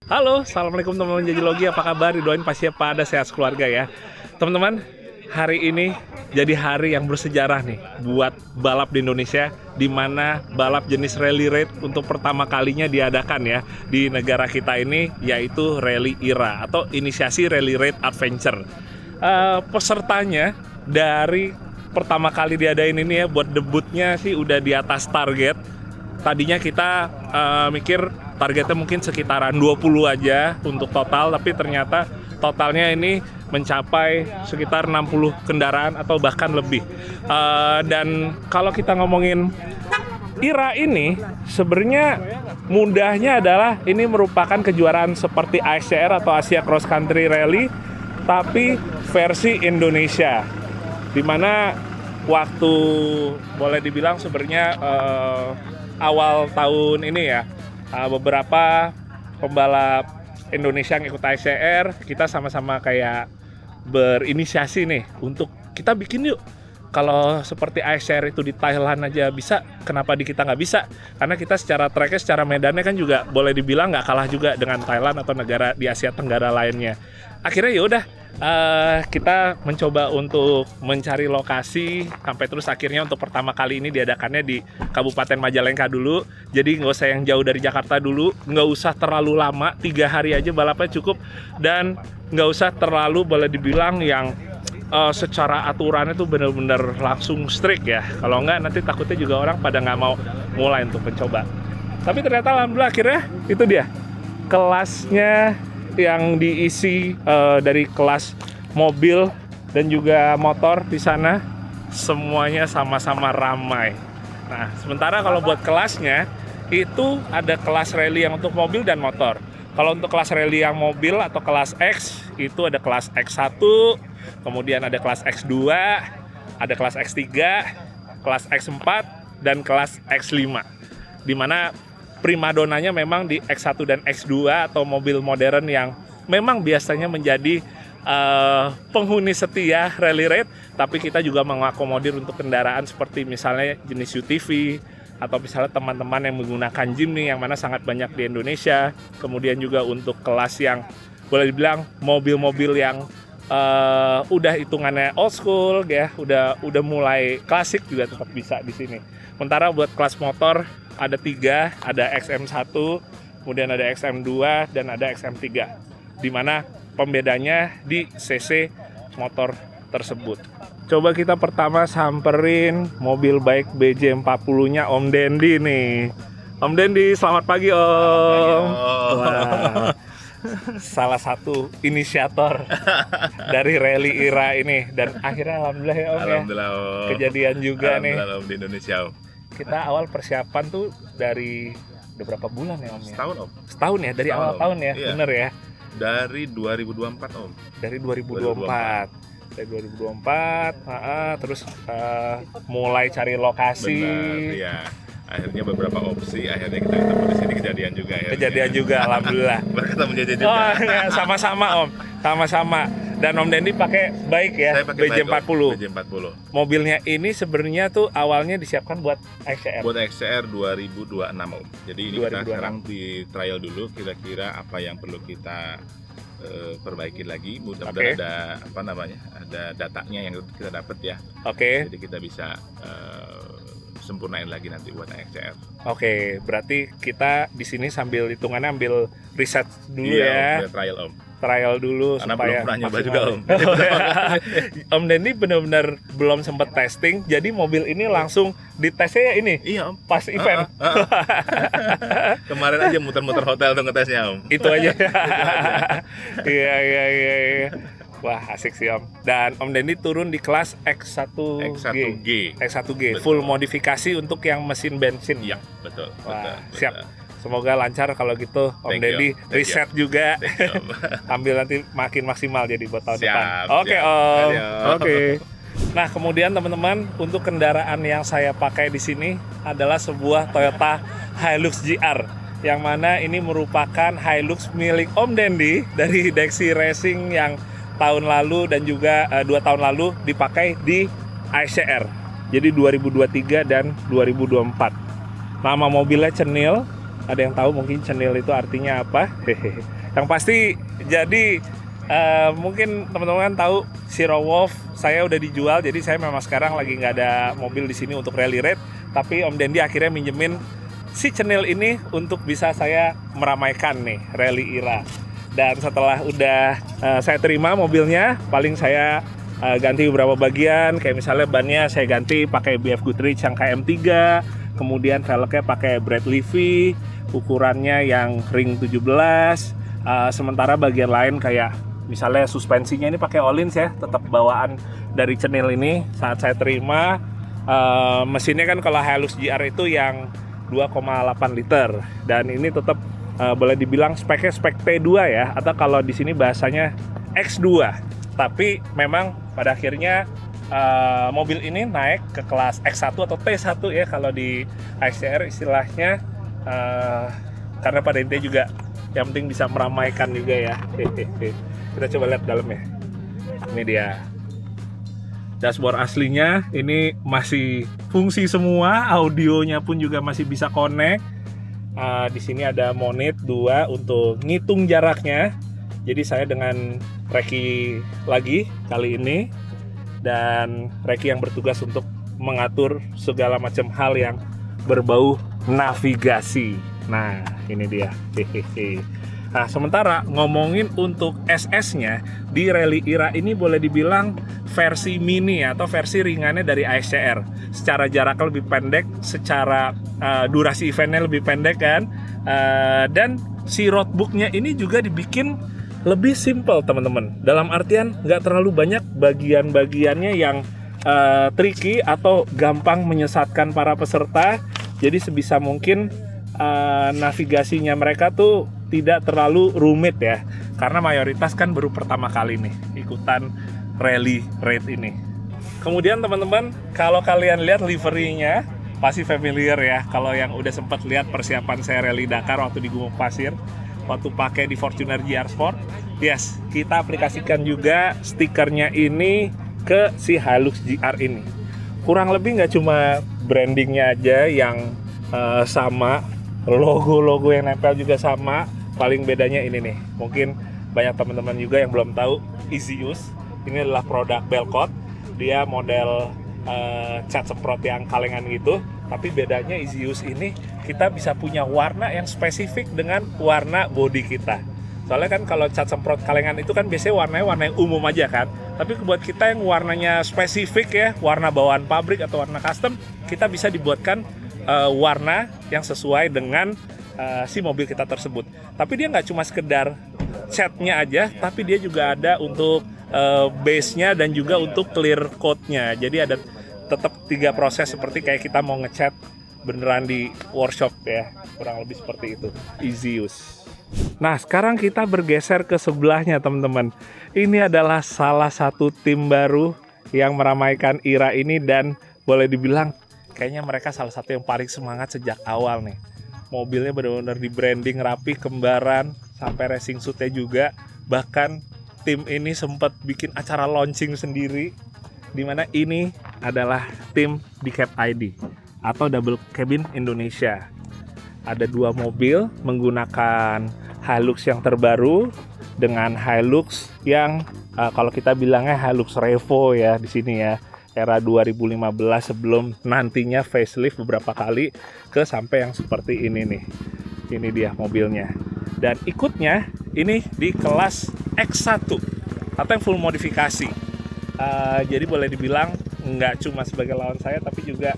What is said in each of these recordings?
Halo, assalamualaikum teman-teman Jajilogi, apa kabar? Didoain pasti pada sehat keluarga ya. Teman-teman, hari ini jadi hari yang bersejarah nih buat balap di Indonesia, di mana balap jenis rally raid untuk pertama kalinya diadakan ya di negara kita ini, yaitu Rally IRA atau Inisiasi Rally Raid Adventure. Pesertanya dari pertama kali diadain ini ya, buat debutnya sih udah di atas target. Tadinya kita mikir targetnya mungkin sekitaran 20 aja untuk total, tapi ternyata totalnya ini mencapai sekitar 60 kendaraan atau bahkan lebih. Dan kalau kita ngomongin IRA ini, sebenarnya mudahnya adalah ini merupakan kejuaraan seperti ASCR atau Asia Cross Country Rally, tapi versi Indonesia, dimana waktu boleh dibilang sebenarnya awal tahun ini ya, beberapa pembalap Indonesia yang ikut ASCR, kita sama-sama kayak berinisiasi nih untuk kita bikin yuk. Kalau seperti ASCR itu di Thailand aja bisa, kenapa di kita nggak bisa? Karena kita secara tracknya, secara medannya kan juga boleh dibilang nggak kalah juga dengan Thailand atau negara di Asia Tenggara lainnya. Akhirnya ya udah, kita mencoba untuk mencari lokasi sampai terus akhirnya untuk pertama kali ini diadakannya di Kabupaten Majalengka dulu. Jadi nggak usah yang jauh dari Jakarta dulu, nggak usah terlalu lama, 3 hari aja balapnya cukup, dan nggak usah terlalu boleh dibilang yang secara aturannya tuh bener-bener langsung strict ya. Kalau nggak nanti takutnya juga orang pada nggak mau mulai untuk mencoba. Tapi ternyata alhamdulillah akhirnya itu dia kelasnya yang diisi dari kelas mobil dan juga motor di sana, semuanya sama-sama ramai. Nah, sementara kalau buat kelasnya itu ada kelas rally yang untuk mobil dan motor. Kalau untuk kelas rally yang mobil atau kelas X itu ada kelas X1, kemudian ada kelas X2, ada kelas X3, kelas X4 dan kelas X5. Di mana primadonanya memang di X1 dan X2 atau mobil modern yang memang biasanya menjadi penghuni setia rally raid, tapi kita juga mengakomodir untuk kendaraan seperti misalnya jenis UTV atau misalnya teman-teman yang menggunakan Jimny yang mana sangat banyak di Indonesia. Kemudian juga untuk kelas yang boleh dibilang mobil-mobil yang udah hitungannya old school ya, udah mulai klasik juga tetap bisa di sini. Sementara buat kelas motor ada 3, ada XM1, kemudian ada XM2 dan ada XM3. Di mana pembedanya di CC motor tersebut. Coba kita pertama samperin mobil bike BJ40-nya Om Dendi nih. Om Dendi, selamat pagi Om. Wah, salah satu inisiator dari rally IRA ini, dan akhirnya alhamdulillah ya Om. Alhamdulillah, ya. Kejadian juga nih. Alhamdulillah Om di Indonesia Om. Kita awal persiapan tuh dari udah berapa bulan ya Om ya? Setahun Om. Setahun ya, dari awal tahun ya, iya. bener ya? Dari 2024 Om. Dari 2024. Dari 2024, terus mulai cari lokasi. Benar, iya. Akhirnya beberapa opsi, akhirnya kita ketemu di sini, kejadian juga ya. Kejadian juga, alhamdulillah. Berketemu jadi juga. Oh, ya, sama-sama Om, sama-sama. Dan Om Dendi pakai bike ya, Saya pakai BJ40. BJ40. Mobilnya ini sebenarnya tuh awalnya disiapkan buat XCR. Buat XCR 2026 Om. Jadi ini 2026. kita sekarang di trial dulu, kira-kira apa yang perlu kita perbaiki lagi. Mudah-mudahan ada datanya yang kita dapat ya. Oke. Jadi kita bisa sempurnain lagi nanti buat XCR. Oke, berarti kita di sini sambil hitungannya ambil riset dulu iya, ya. Om, trial Om. Trial dulu Karena supaya belum pernah nyoba maksimal. juga Om. Om Dendi benar-benar belum sempat testing, jadi mobil ini langsung ditesnya ya ini. Iya Om. Pas event. Kemarin aja muter-muter hotel tuh ngetesnya Om. Itu aja. Iya. Wah, asik sih Om. Dan Om Dendi turun di kelas X1G. X1G. Betul. Full modifikasi untuk yang mesin bensin. Iya, betul. Wah, betul, siap. betul. Semoga lancar kalau gitu Om Thank Dendi. you. Thank Riset juga. Thank you, Om. Ambil nanti makin maksimal jadi buat tahun Siap, depan. Oke siap. Om. Ayo. Oke. Nah, kemudian teman-teman, untuk kendaraan yang saya pakai di sini adalah sebuah Toyota Hilux GR, yang mana ini merupakan Hilux milik Om Dendi dari Dexy Racing yang tahun lalu dan juga 2 tahun lalu dipakai di ASCR. Jadi 2023 dan 2024. Nama mobilnya Cenil, Ada yang tahu mungkin chenil itu artinya apa? Hehehe. Yang pasti jadi mungkin teman-teman tahu Zero Wolf saya udah dijual, jadi saya memang sekarang lagi nggak ada mobil di sini untuk rally raid, tapi Om Dendi akhirnya minjemin si chenil ini untuk bisa saya meramaikan nih rally IRA. Dan setelah udah saya terima mobilnya, paling saya ganti beberapa bagian, kayak misalnya bannya saya ganti pakai BF Goodrich yang KM3, kemudian velgnya pakai Bradley V, ukurannya yang ring 17, sementara bagian lain kayak misalnya suspensinya ini pakai Öhlins ya, tetap bawaan dari chenil ini. Saat saya terima, mesinnya kan kalau Hilux GR itu yang 2,8 liter, dan ini tetap boleh dibilang speknya spek T2 ya, atau kalau di sini bahasanya X2. Tapi memang pada akhirnya mobil ini naik ke kelas X1 atau T1 ya kalau di ICR istilahnya, karena pada intinya juga yang penting bisa meramaikan juga ya. Kita coba lihat dalamnya. Ini dia dashboard aslinya, ini masih fungsi semua, audionya pun juga masih bisa connect. Di sini ada monit 2 untuk ngitung jaraknya. Jadi saya dengan reki lagi kali ini, dan reki yang bertugas untuk mengatur segala macam hal yang berbau navigasi. Nah, ini dia. Nah, sementara ngomongin untuk SS-nya, di Rally IRA ini boleh dibilang versi mini atau versi ringannya dari ICR. Secara jaraknya lebih pendek, secara durasi eventnya lebih pendek kan. Dan si roadbooknya ini juga dibikin lebih simple teman-teman. Dalam artian nggak terlalu banyak bagian-bagiannya yang tricky atau gampang menyesatkan para peserta. Jadi sebisa mungkin navigasinya mereka tuh tidak terlalu rumit ya, karena mayoritas kan baru pertama kali nih ikutan rally raid ini. Kemudian teman-teman, kalau kalian lihat liverynya pasti familiar ya. Kalau yang udah sempat lihat persiapan saya rally Dakar waktu di Gumuk Pasir, waktu pakai di Fortuner GR Sport, yes, kita aplikasikan juga stikernya ini ke si Hilux GR ini. Kurang lebih nggak cuma brandingnya aja yang sama, logo-logo yang nempel juga sama. Paling bedanya ini nih, mungkin banyak teman-teman juga yang belum tahu, Easy Use ini adalah produk Belkot. Dia model cat semprot yang kalengan gitu, tapi bedanya Easy Use ini kita bisa punya warna yang spesifik dengan warna body kita. Soalnya kan kalau cat semprot kalengan itu kan biasanya warnanya warna yang umum aja kan, tapi buat kita yang warnanya spesifik ya, warna bawaan pabrik atau warna custom, kita bisa dibuatkan warna yang sesuai dengan si mobil kita tersebut. Tapi dia nggak cuma sekedar catnya aja, tapi dia juga ada untuk base-nya dan juga untuk clear coat-nya. Jadi ada tetap 3 proses seperti kayak kita mau ngecat beneran di workshop ya, kurang lebih seperti itu. Easy Use. Nah, sekarang kita bergeser ke sebelahnya teman-teman. Ini adalah salah satu tim baru yang meramaikan IRA ini, dan boleh dibilang kayaknya mereka salah satu yang paling semangat sejak awal nih. Mobilnya benar-benar di branding rapi, kembaran, sampai racing suit-nya juga. Bahkan tim ini sempat bikin acara launching sendiri, dimana ini adalah tim Decap ID atau Double Cabin Indonesia. Ada 2 mobil menggunakan Hilux yang terbaru dengan Hilux yang kalau kita bilangnya Hilux Revo ya di sini ya. Era 2015 sebelum nantinya facelift beberapa kali ke sampai yang seperti ini nih. Ini dia mobilnya. Dan ikutnya ini di kelas X1 atau yang full modifikasi. Jadi boleh dibilang nggak cuma sebagai lawan saya, tapi juga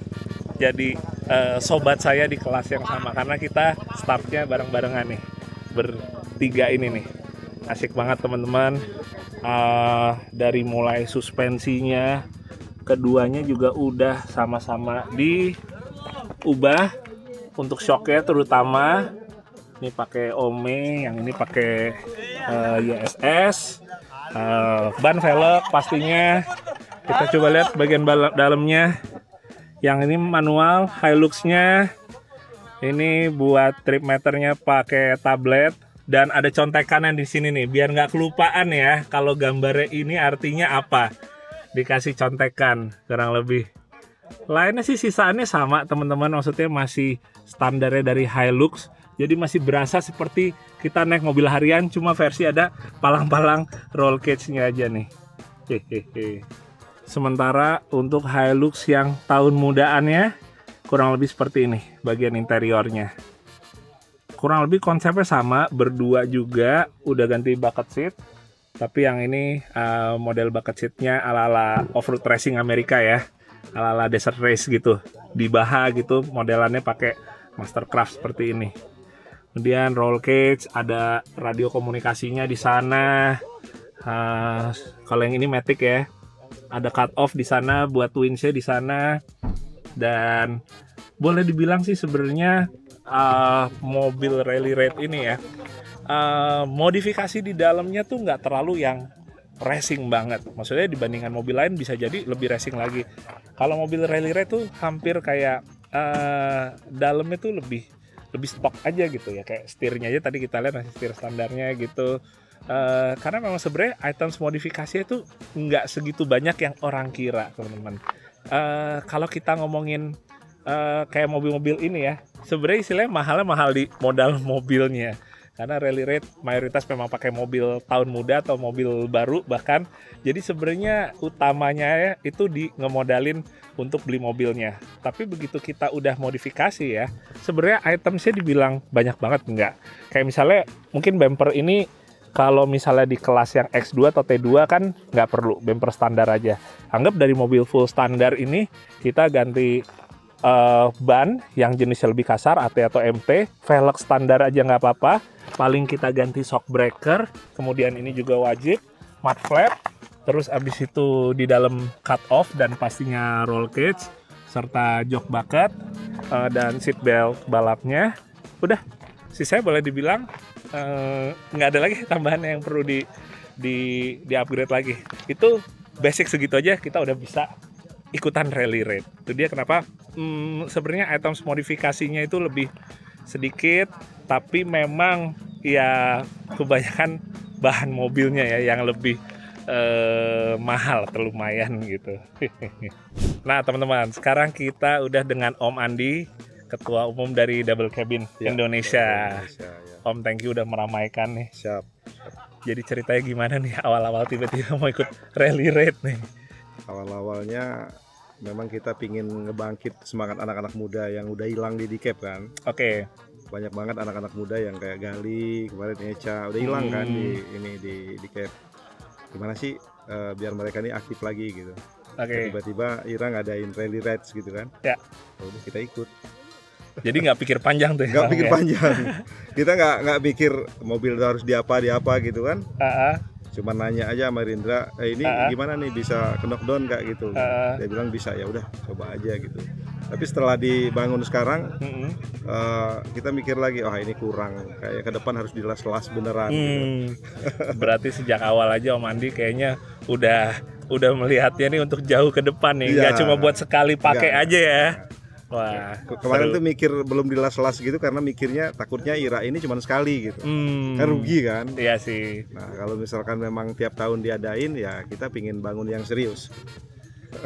jadi sobat saya di kelas yang sama, karena kita startnya bareng-barengan nih, bertiga ini nih. Asik banget teman-teman. Dari mulai suspensinya, keduanya juga udah sama-sama diubah untuk shocknya, terutama ini pakai Ome, yang ini pakai YSS, ban velg pastinya. Kita coba lihat bagian dalamnya. Yang ini manual Hilux-nya, ini buat trip meternya pakai tablet, dan ada contekannya di sini nih biar nggak kelupaan ya kalau gambarnya ini artinya apa. Dikasih contekan kurang lebih. Lainnya sih sisaannya sama teman-teman, maksudnya masih standarnya dari Hilux. Jadi masih berasa seperti kita naik mobil harian, cuma versi ada palang-palang roll cage-nya aja nih. Hehehe. Sementara untuk Hilux yang tahun mudaannya kurang lebih seperti ini bagian interiornya. Kurang lebih konsepnya sama, berdua juga, udah ganti bucket seat. Tapi yang ini model bucket seatnya ala-ala off-road racing Amerika ya, ala-ala desert race gitu. Di Baha gitu, modelannya pakai Mastercraft seperti ini. Kemudian roll cage, ada radio komunikasinya di sana. Kalau yang ini Matic ya, ada cut off di sana buat winch di sana. Dan boleh dibilang sih sebenarnya mobil rally raid ini ya, modifikasi di dalamnya tuh nggak terlalu yang racing banget. Maksudnya dibandingkan mobil lain bisa jadi lebih racing lagi. Kalau mobil rally raid tuh hampir kayak dalamnya tuh lebih stok aja gitu ya, kayak setirnya aja tadi kita lihat masih setir standarnya gitu. Karena memang sebenarnya items modifikasinya itu nggak segitu banyak yang orang kira, teman-teman. Kalau kita ngomongin kayak mobil-mobil ini ya, sebenarnya istilahnya mahalnya mahal di modal mobilnya. Karena rally raid mayoritas memang pakai mobil tahun muda atau mobil baru bahkan. Jadi sebenarnya utamanya ya itu di ngemodalin untuk beli mobilnya. Tapi begitu kita udah modifikasi ya, sebenarnya itemsnya dibilang banyak banget enggak. Kayak misalnya mungkin bumper ini kalau misalnya di kelas yang X2 atau T2 kan nggak perlu, bumper standar aja. Anggap dari mobil full standar ini kita ganti ban yang jenisnya lebih kasar, AT atau MT, velg standar aja nggak apa-apa. Paling kita ganti shock breaker, kemudian ini juga wajib, mud flap, terus abis itu di dalam cut off dan pastinya roll cage, serta jok bucket, dan seat belt balapnya. Udah, sisanya boleh dibilang nggak ada lagi tambahan yang perlu di upgrade lagi. Itu basic segitu aja kita udah bisa ikutan rally raid. Itu dia kenapa sebenarnya items modifikasinya itu lebih sedikit, tapi memang ya kebanyakan bahan mobilnya ya yang lebih mahal atau lumayan gitu. Nah teman-teman, sekarang kita udah dengan Om Andi, Ketua Umum dari Double Cabin Indonesia. Ya. Om, thank you udah meramaikan nih. Siap. Jadi ceritanya gimana nih awal-awal tiba-tiba mau ikut rally raid nih? Awal-awalnya memang kita pingin ngebangkit semangat anak-anak muda yang udah hilang di DCAP kan. Oke. Banyak banget anak-anak muda yang kayak Gali, kemarin Echa udah hilang kan di DCAP. Gimana sih biar mereka ini aktif lagi gitu. Oke. Tiba-tiba Ira ngadain rally raids gitu kan. Ya. Udah kita ikut. Jadi nggak pikir panjang tuh ya? Nggak pikir panjang. Kita nggak mikir mobil harus di apa gitu kan. Cuma nanya aja sama Rindra, ini gimana nih bisa knockdown kak gitu. Dia bilang bisa, ya udah coba aja gitu. Tapi setelah dibangun sekarang, kita mikir lagi, oh ini kurang, kayak ke depan harus dilas-las beneran. Gitu. Berarti sejak awal aja Om Andi kayaknya udah melihatnya nih untuk jauh ke depan nih, nggak cuma buat sekali pakai aja ya. Wah, kemarin tuh mikir belum dilas-las gitu karena mikirnya takutnya Ira ini cuma sekali gitu. Kan rugi kan? Iya sih. Nah, kalau misalkan memang tiap tahun diadain ya kita pingin bangun yang serius.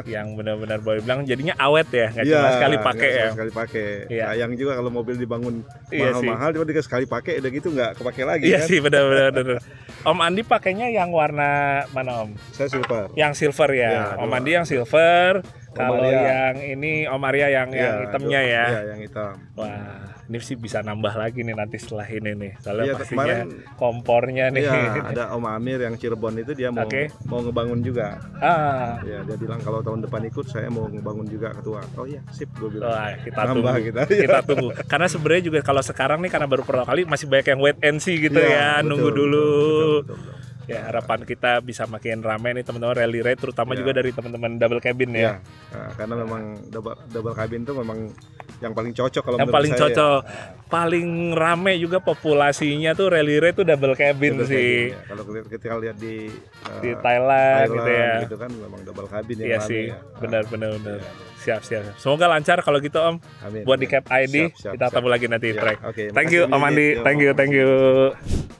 Yang benar-benar boleh bilang jadinya awet ya, nggak cuma sekali pakai ya. Sekali pakai. Iya. Sayang juga kalau mobil dibangun mahal-mahal cuma dikasih sekali pakai udah gitu nggak kepake lagi. Iya kan? sih benar-benar. Om Andi pakainya yang warna mana Om? Saya silver. Yang silver ya. Om Andi yang silver. Kalau yang ini Om Arya yang hitamnya ya. Iya, yang hitam. Wah, ini sih bisa nambah lagi nih nanti setelah ini nih. Soalnya pastinya kemarin, kompornya nih. Iya, ada Om Amir yang Cirebon itu dia mau ngebangun juga. Ya, dia bilang kalau tahun depan ikut saya mau ngebangun juga ketua. Oh iya, sip gue bilang. Wah, kita tunggu. Karena sebenarnya juga kalau sekarang nih karena baru pertama kali masih banyak yang wait and see gitu ya, nunggu dulu. Betul. Ya, harapan kita bisa makin ramai nih teman-teman rally raid, terutama juga dari teman-teman double cabin ya. Nah, karena memang double cabin itu memang yang paling cocok kalau yang paling cocok. Paling ramai juga populasinya tuh rally raid tuh double cabin sih. Ya. Kalau kita lihat di Thailand gitu ya. Gitu kan memang double cabin yang iya ramai. Sih, ya. benar. Siap. Semoga lancar kalau gitu Om. Amin. Buat di Cap ID kita ketemu lagi nanti track. Okay, thank you Om Andi. Thank you.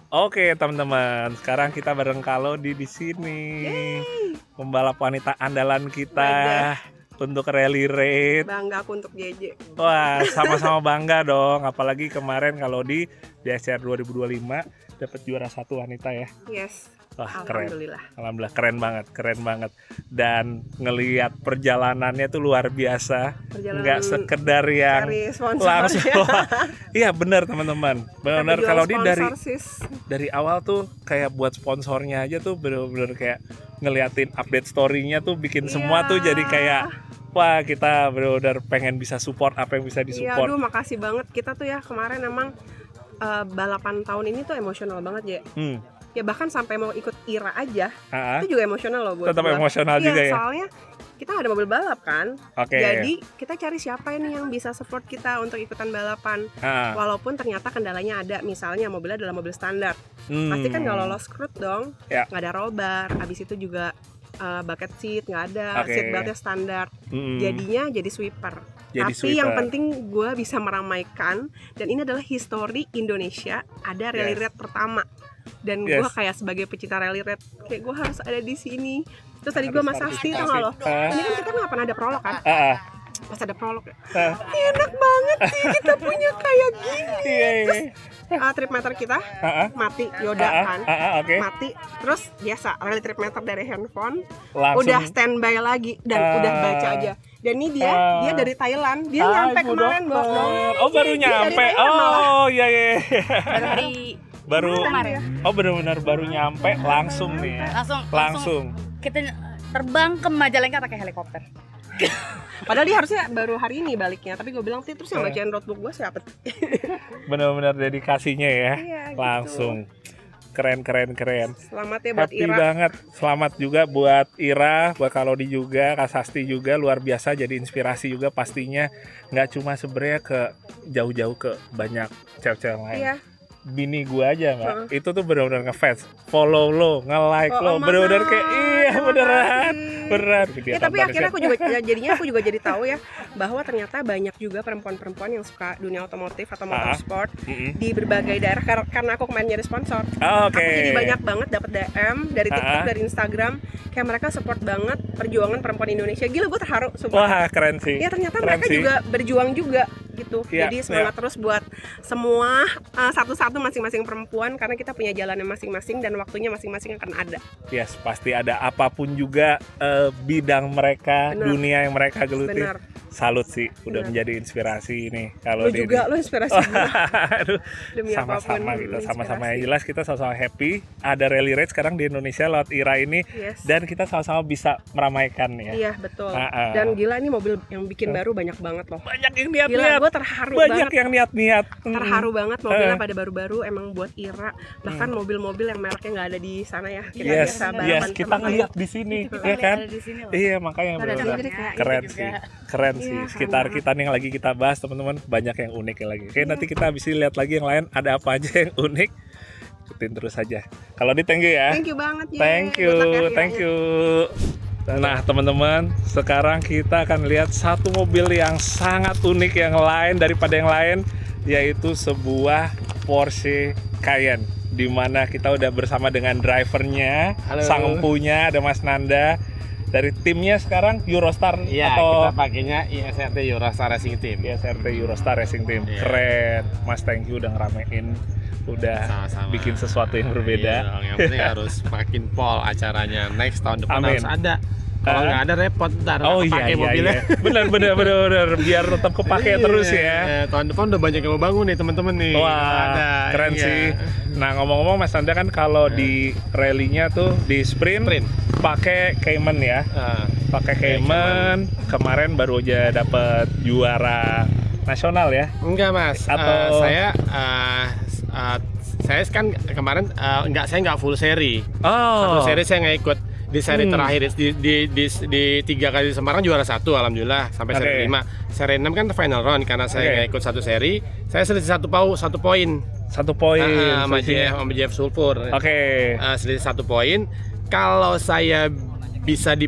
Oke teman-teman, sekarang kita bareng Kalodi di sini. Pembalap wanita andalan kita. untuk Rally Raid. Bangga aku untuk JJ. Wah, sama-sama bangga dong. Apalagi kemarin kalau di DSR 2025 dapat juara 1 wanita ya. Yes. Wah, keren. Alhamdulillah, keren banget. Dan ngelihat perjalanannya tuh luar biasa. Nggak sekedar yang cari sponsor langsung. ya. Iya benar teman-teman. Benar kalau dia sponsor, dari awal tuh kayak buat sponsornya aja tuh bener-bener kayak ngeliatin update story-nya tuh bikin semua tuh jadi kayak wah, kita bener-bener pengen bisa support apa yang bisa Iya, disupport. aduh makasih banget. Kita tuh ya kemarin emang balapan tahun ini tuh emosional banget ya. Ya bahkan sampai mau ikut IRA aja, itu juga emosional loh buat tetap gua. emosional juga ya. Soalnya kita ada mobil balap kan, Oke. jadi kita cari siapa ini yang bisa support kita untuk ikutan balapan. Walaupun ternyata kendalanya ada, misalnya mobilnya adalah mobil standar, pasti kan nggak lolos crude dong, nggak ada roll bar, abis itu juga bucket seat nggak ada, seat beltnya standar, jadinya jadi sweeper. Tapi yang penting gue bisa meramaikan, dan ini adalah histori Indonesia, ada rally raid pertama. Dan gue kayak sebagai pecinta rally raid, kayak gue harus ada di sini. Terus tadi gue Mas Asti tau gak lo, ini kan kita nggak pernah ada prolog kan? Pas ada prolog ya, enak banget sih kita punya kayak gini. Terus trip meter kita mati, Yoda kan, mati. Terus biasa rally trip meter dari handphone, udah standby lagi dan udah baca aja. Dan ini dia dari Thailand, dia nyampe kemarin dong. Oh baru nyampe, oh iya. Baru kemarin. Oh benar-benar baru nyampe langsung nih ya. Langsung. Kita terbang ke Majalengka pakai helikopter. Padahal dia harusnya baru hari ini baliknya, tapi gue bilang terus yang bacain roadbook gue siapa? Benar-benar dedikasinya ya. Iya, langsung. Keren. Selamat ya buat Happy Ira. banget. Selamat juga buat Ira, buat Kalodi juga, Kak Sasti juga, luar biasa jadi inspirasi juga pastinya. Nggak cuma sebenarnya ke jauh-jauh ke banyak cewek-cewek lain. Iya. Bini gue aja Mbak, itu tuh benar-benar ngefans, follow lo, nge-like lo, benar-benar kayak iya beneran. Ya, tapi akhirnya aku juga jadi tahu ya bahwa ternyata banyak juga perempuan-perempuan yang suka dunia otomotif atau motorsport di berbagai daerah karena aku kemarin nyari sponsor. Aku jadi banyak banget dapat DM dari TikTok, dari Instagram, kayak mereka support banget perjuangan perempuan Indonesia. Gila, gue terharu. Sumpah. Wah, keren sih. Ya ternyata mereka juga berjuang juga gitu. Jadi semangat terus buat semua satu-satu masing-masing perempuan, karena kita punya jalannya masing-masing dan waktunya masing-masing akan ada. Yes, pasti ada. Apapun juga bidang mereka, dunia yang mereka geluti. Salut sih, udah menjadi inspirasi ini. Kalau juga lo inspirasi gue. Aduh, sama-sama kita, sama-sama yang jelas kita sama-sama happy. Ada rally raid sekarang di Indonesia lewat IRA ini, dan kita sama-sama bisa meramaikan ya. Iya betul. Dan gila ini mobil yang bikin baru banyak banget loh. Banyak yang niat-niat. Gila, gue terharu banyak banget. Yang niat-niat. Terharu banget mobilnya pada baru-baru emang buat IRA. Bahkan mobil-mobil yang mereknya nggak ada di sana ya. Kita biasa balapan. Kita ngeliat di sini, ya kan? Iya, makanya keren sih. Sekitar kita nih yang lagi kita bahas teman-teman, banyak yang unik lagi. Oke, nanti kita bisa lihat lagi yang lain ada apa aja yang unik. Ikutin terus aja. Kalau di thank you ya. Thank you banget ya. Thank you. Nah teman-teman, sekarang kita akan lihat satu mobil yang sangat unik yang lain daripada yang lain, yaitu sebuah Porsche Cayenne, di mana kita udah bersama dengan drivernya, sang empunya, ada Mas Nanda. Dari timnya sekarang Eurostar atau kita pakainya ISRT Eurostar Racing Team. ISRT Eurostar Racing Team. Keren. Mas, thank you udah ngeramein, udah sama-sama bikin sesuatu yang berbeda. Yang penting harus makin pol acaranya next tahun depan. Harus ada. Kalau nggak ada repot ntar pakai mobilnya. Bener biar tetap kepake terus ya. Tahun depan udah banyak yang mau bangun nih teman-teman nih. Wah, keren sih. Nah ngomong-ngomong Mas Nanda kan kalau di rally-nya tuh di sprint. Pakai Cayman ya. Pakai Cayman. Kemarin baru aja dapat juara nasional ya. Enggak Mas. Atau saya kan kemarin saya nggak full seri. Satu seri saya nggak ikut. Di seri terakhir di 3 kali di Semarang juara 1 alhamdulillah sampai seri 5. Seri 6 kan final round karena saya nggak ikut satu seri. Saya selisih 1 poin. 1 poin sama JF Sulfur. Selisih 1 poin. Kalau saya bisa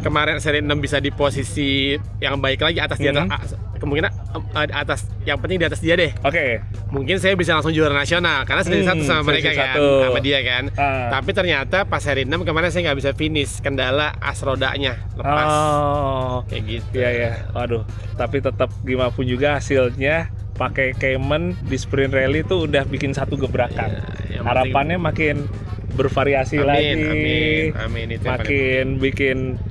kemarin seri 6 bisa di posisi yang baik lagi atas di atas, kemungkinan atas, yang penting di atas dia deh. Oke. Mungkin saya bisa langsung juara nasional karena seri 1 sama mereka kan, sama dia kan. Tapi ternyata pas seri 6 kemarin saya nggak bisa finish, kendala as rodanya lepas. Kayak gitu. Iya. Waduh. Tapi tetap gimana pun juga hasilnya pakai Cayman di sprint rally itu udah bikin satu gebrakan. Harapannya makin bervariasi lagi, amin, itu makin bikin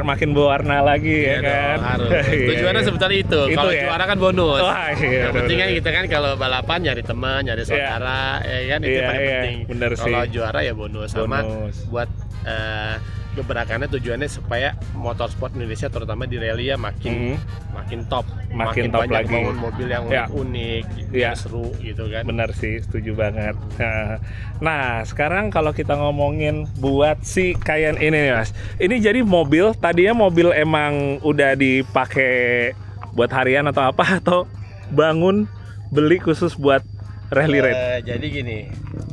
makin berwarna lagi ya kan. Harus. Tujuannya sebetulnya itu. Kalau juara kan bonus. Wah, iya, yang penting kan kita kan kalau balapan nyari teman, nyari saudara, ya kan itu paling penting. Bener kalau sih. juara ya bonus. Sama buat gebrakannya tujuannya supaya motorsport Indonesia terutama di rally ya makin top, makin top banyak lagi. bangun mobil yang unik, yang seru gitu kan. Benar sih, setuju banget. Nah, sekarang kalau kita ngomongin buat si Cayenne ini nih Mas. Ini jadi mobil, tadinya mobil emang udah dipakai buat harian atau apa, atau bangun beli khusus buat rally raid? Jadi gini,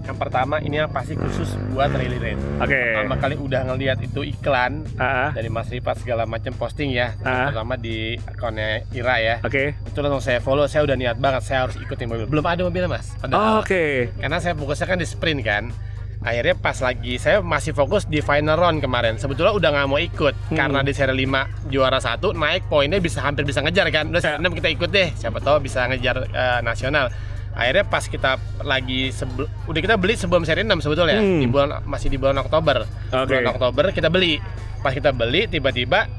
yang pertama ini yang pasti khusus buat rally raid. Pertama kali udah ngelihat itu iklan dari Mas Rifat segala macam posting ya, terutama di akunnya Ira ya. Itu langsung saya follow, saya udah niat banget saya harus ikutin mobil. Belum ada mobilnya Mas. Karena saya fokusnya kan di sprint kan. Akhirnya pas lagi saya masih fokus di final round kemarin. Sebetulnya udah nggak mau ikut karena di seri 5 juara 1 naik poinnya hampir bisa ngejar kan. Udah seri 6 kita ikut deh. Siapa tahu bisa ngejar nasional. Akhirnya pas kita lagi udah kita beli sebelum seri 6 sebetulnya masih di bulan Oktober. Bulan Oktober kita beli. Pas kita beli tiba-tiba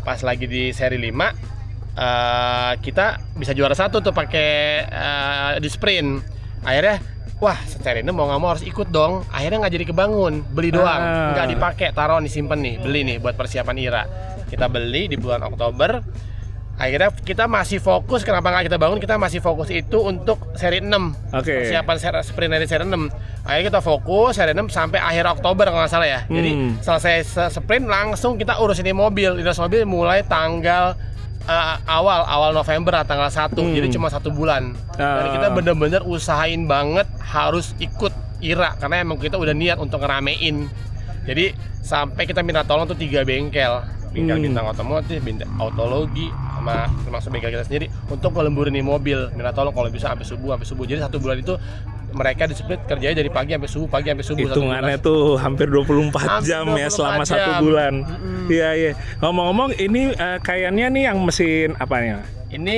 pas lagi di seri 5 kita bisa juara 1 tuh pakai di sprint. Akhirnya wah, seri 6 mau nggak mau harus ikut dong. Akhirnya nggak jadi kebangun, beli doang, nggak dipakai, taruh disimpan nih, beli nih buat persiapan Ira. Kita beli di bulan Oktober. Akhirnya kita masih fokus, kenapa nggak kita bangun? Kita masih fokus itu untuk seri 6, persiapan sprint dari seri 6. Akhirnya kita fokus seri 6 sampai akhir Oktober kalau nggak salah ya. Jadi selesai sprint langsung kita urus ini mobil. Dinas mobil mulai tanggal awal November tanggal 1. Jadi cuma 1 bulan. Dan kita bener-bener usahain banget harus ikut Ira karena emang kita udah niat untuk ngeramein. Jadi sampai kita minta tolong tuh 3 bengkel bintang otomotif, bintang autologi, sama termasuk bengkel kita sendiri untuk ngelemburin nih mobil. Minta tolong kalau bisa sampai subuh. Jadi 1 bulan itu mereka di split kerjanya dari pagi sampai subuh, hitungannya tuh hampir 24 jam ya selama 1 bulan. Iya. Ngomong-ngomong ini kayaknya nih yang mesin apa nih? Ini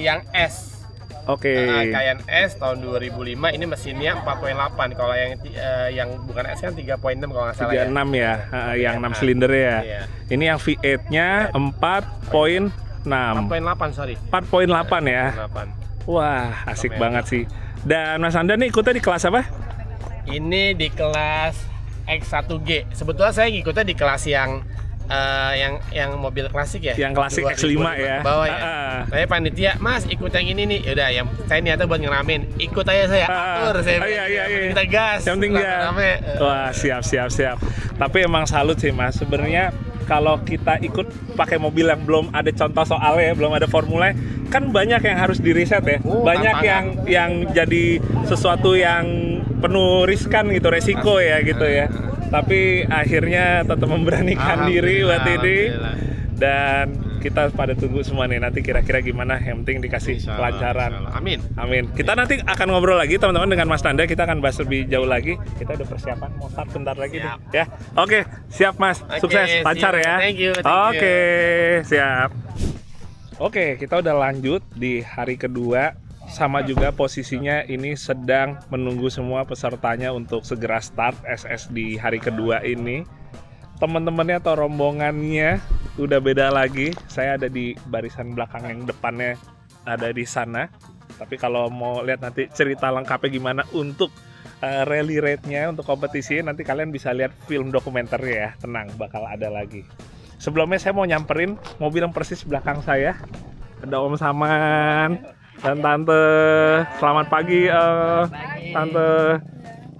yang S. Cayenne S tahun 2005 ini mesinnya 4.8. Kalau yang bukan S kan 3.6 kalau nggak salah 36 ya. Yang 6 silinder ya. Iya. Ini yang V8-nya 4.6. 4.8 sorry. 4.8 ya. 4.8. Wah, asik banget sih. Dan Mas Anda nih ikutnya di kelas apa? Ini di kelas X1G. Sebetulnya saya ikutnya di kelas yang mobil klasik ya. Yang klasik X5 ya. Bawah ya. Saya panitia, Mas ikut yang ini nih. Yaudah, yang saya niatnya buat ngeramein. Ikut aja saya atur. Saya kita gas. Yang penting gas. Wah, siap. Tapi emang salut sih Mas. Sebenarnya kalau kita ikut pakai mobil yang belum ada contoh soalnya, belum ada formula, kan banyak yang harus di riset ya. Banyak yang jadi sesuatu yang penuh riskan gitu, resiko ya gitu ya. Tapi akhirnya tetap memberanikan diri buat ini. Dan kita pada tunggu semua nih nanti kira-kira gimana. Yang penting dikasih kelancaran. Amin. Kita nanti akan ngobrol lagi teman-teman dengan Mas Nanda. Kita akan bahas lebih jauh lagi. Kita udah persiapan mau start bentar lagi nih, ya. Oke, siap Mas. Sukses, lancar ya. Thank you. Oke, siap. Oke, kita udah lanjut di hari kedua. Sama juga posisinya ini sedang menunggu semua pesertanya untuk segera start SS di hari kedua ini. Teman-temannya atau rombongannya udah beda lagi. Saya ada di barisan belakang, yang depannya ada di sana. Tapi kalau mau lihat nanti cerita lengkapnya gimana untuk rally raid-nya, untuk kompetisi, nanti kalian bisa lihat film dokumenter ya. Tenang, bakal ada lagi. Sebelumnya saya mau nyamperin mobil yang persis belakang saya. Ada Om Saman dan Tante. Selamat pagi, Tante.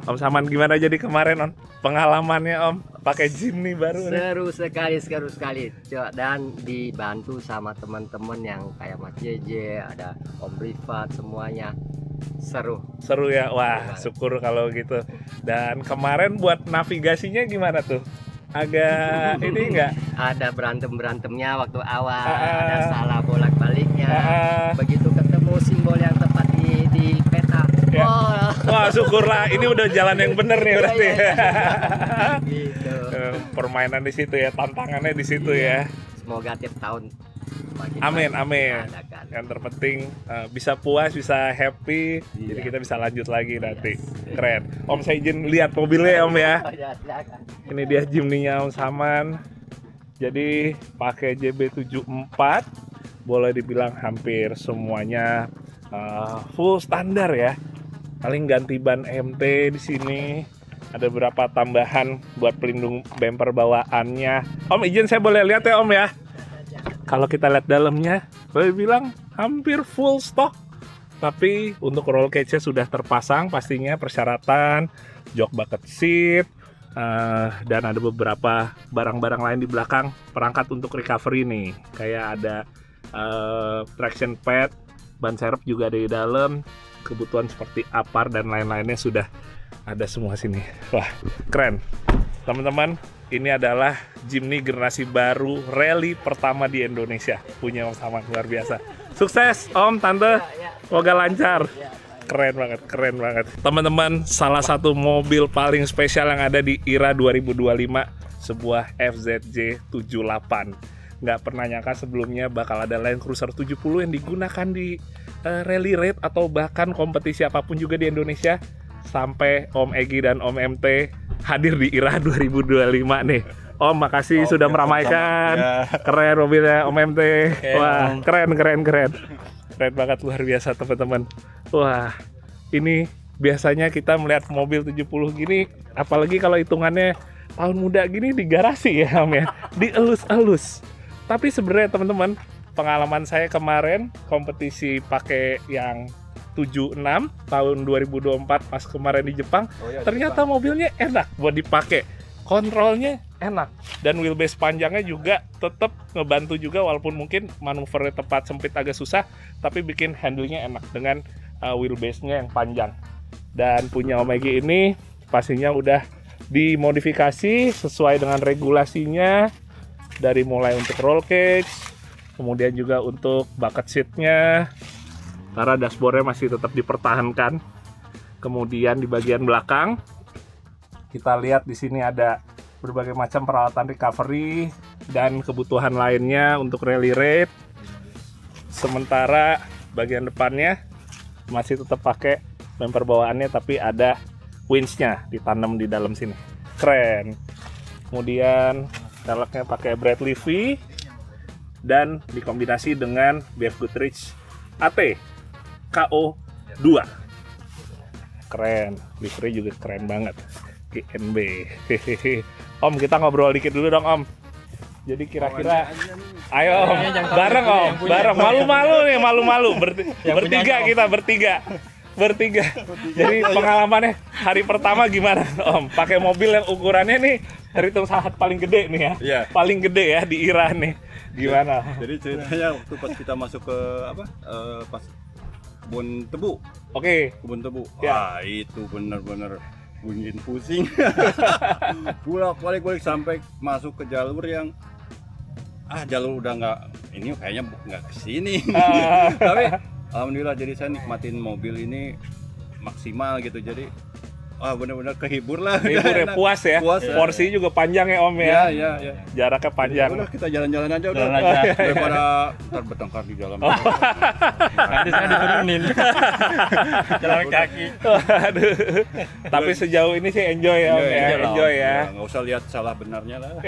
Om Saman, gimana jadi kemarin Om? Pengalamannya Om, pakai Jim nih baru. Seru sekali. Dan dibantu sama teman-teman yang kayak Mas JJ, ada Om Rifat, semuanya seru ya. Wah, syukur kalau gitu. Dan kemarin buat navigasinya gimana tuh? agak ini enggak? Ada berantem-berantemnya waktu awal, ada salah bolak-baliknya. Begitu ketemu simbol yang tepat di peta. Ya. Wah, syukurlah ini udah jalan yang bener nih berarti. Gitu. Permainan di situ ya, tantangannya di situ ya. Semoga tiap tahun Amin, amin. Yang terpenting bisa puas, bisa happy, jadi kita bisa lanjut lagi nanti. Keren. Om, saya izin lihat mobilnya Om ya. Ini dia Jimny-nya Om Saman. Jadi pakai JB74, boleh dibilang hampir semuanya full standar ya. Paling ganti ban MT di sini. Ada beberapa tambahan buat pelindung bumper bawaannya. Om, izin saya boleh lihat ya Om ya. Kalau kita lihat dalamnya, boleh bilang hampir full stock. Tapi untuk roll cage-nya sudah terpasang pastinya persyaratan, jok bucket seat, dan ada beberapa barang-barang lain di belakang perangkat untuk recovery nih. Kayak ada traction pad, ban serep juga ada di dalam, kebutuhan seperti apar dan lain-lainnya sudah ada semua sini. Wah, keren. Teman-teman, ini adalah Jimny generasi baru rally pertama di Indonesia. Punya Om Saman, luar biasa. Sukses Om, Tante. Semoga lancar. Keren banget, keren banget. Teman-teman, salah satu mobil paling spesial yang ada di IRA 2025, sebuah FZJ 78. Nggak pernah nyangka sebelumnya bakal ada Land Cruiser 70 yang digunakan di rally raid atau bahkan kompetisi apapun juga di Indonesia. Sampai Om Egi dan Om MT hadir di IRA 2025 nih. Om, makasih sudah meramaikan. Keren mobilnya Om MT. Wah, keren. Keren banget, luar biasa teman-teman. Wah, ini biasanya kita melihat mobil 70 gini, apalagi kalau hitungannya tahun muda gini di garasi ya Om ya. Dielus-elus. Tapi sebenarnya teman-teman, pengalaman saya kemarin kompetisi pakai yang 76 tahun 2024 pas kemarin di Jepang, ternyata mobilnya enak buat dipakai, kontrolnya enak, dan wheelbase panjangnya juga tetap ngebantu juga, walaupun mungkin manuvernya tepat sempit agak susah, tapi bikin handlingnya enak dengan wheelbase-nya yang panjang. Dan punya Om Egi ini pastinya udah dimodifikasi sesuai dengan regulasinya, dari mulai untuk roll cage, kemudian juga untuk bucket seat-nya, karena dashboardnya masih tetap dipertahankan. Kemudian di bagian belakang kita lihat di sini ada berbagai macam peralatan recovery dan kebutuhan lainnya untuk rally raid. Sementara bagian depannya masih tetap pakai bumper bawaannya, tapi ada winch-nya ditanam di dalam sini. Keren. Kemudian velgnya pakai Bradley V dan dikombinasi dengan BF Goodrich AT KO2. Keren, livery juga keren banget. GNB. Om, kita ngobrol dikit dulu dong Om. Jadi kira-kira, ayo Om, bareng Om, bareng. Malu-malu. Bertiga. Jadi pengalamannya hari pertama gimana Om? Pakai mobil yang ukurannya nih, terhitung saat paling gede nih ya. Iya. Paling gede ya di IRA nih. Gimana? Jadi ceritanya waktu pas kita masuk ke pas kebun tebu. Oke. Kebun tebu. Ya. Wah, itu benar-benar bikin pusing. Balik sampai masuk ke jalur yang jalur udah kayaknya nggak kesini. Tapi alhamdulillah, jadi saya nikmatin mobil ini maksimal gitu. Jadi benar-benar kehibur lah. Puas ya. Porsi juga panjang ya Om ya. Iya. Jaraknya panjang. Udah kita jalan-jalan aja udah. Daripada ntar bertengkar di jalan. Nanti saya diturunin. Jalan kaki. Aduh. Tapi sejauh ini sih enjoy ya Om ya. Enjoy ya. Nggak usah lihat salah benarnya lah.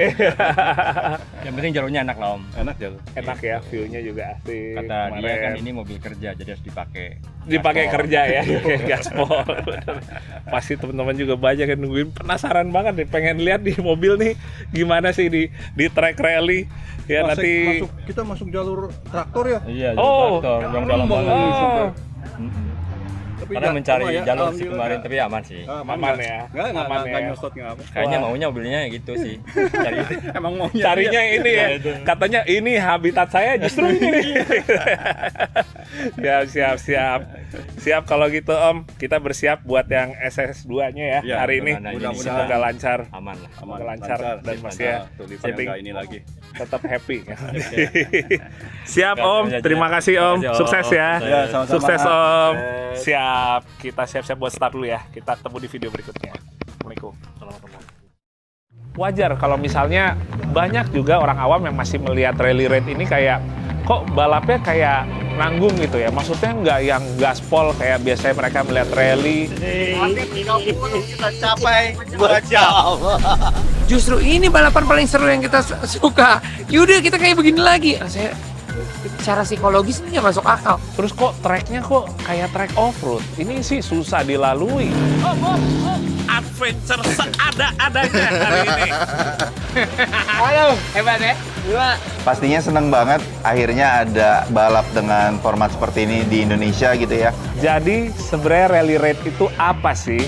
Yang penting jalurnya enak lah Om. Enak jalur. Enak ya, view-nya juga asik. Kata dia kan ini mobil kerja, jadi harus dipakai kerja ya, kayak gaspol. Pasti teman-teman juga banyak yang nungguin, penasaran banget nih, pengen lihat di mobil nih gimana sih di track rally ya. Nanti kita masuk jalur traktor ya. Iya, jalur traktor yang dalam banget. Tapi Karena mencari jalur sih kemarin, tapi aman sih. Aman ya. Nggak nyosot nggak apa. Kayaknya maunya mobilnya gitu sih. Cari Emang maunya. Carinya ini ya. Katanya ini habitat saya justru ini. Siap kalau gitu Om. Kita bersiap buat yang SS2-nya ya hari ini. Mudah-mudahan semoga lancar. aman lah. Semoga lancar dan masih ya penting ini lagi. tetap happy. Siap Om, terima kasih Om. Sukses ya. sama-sama. Sukses Om. Siap. Kita siap-siap buat start dulu ya. Kita ketemu di video berikutnya. Assalamualaikum. Wajar kalau misalnya banyak juga orang awam yang masih melihat rally raid ini kayak kok balapnya kayak nanggung gitu ya. Maksudnya nggak yang gaspol kayak biasanya mereka melihat rally. Kita capai 2 jam. Justru ini balapan paling seru yang kita suka. Yaudah kita kayak begini lagi. Saya secara psikologis ini nggak masuk akal. Terus kok treknya kok kayak trek off-road? Ini sih susah dilalui. Adventure seada-adanya hari ini. Halo, hebat ya? Pastinya seneng banget akhirnya ada balap dengan format seperti ini di Indonesia gitu ya. Jadi sebenarnya rally raid itu apa sih?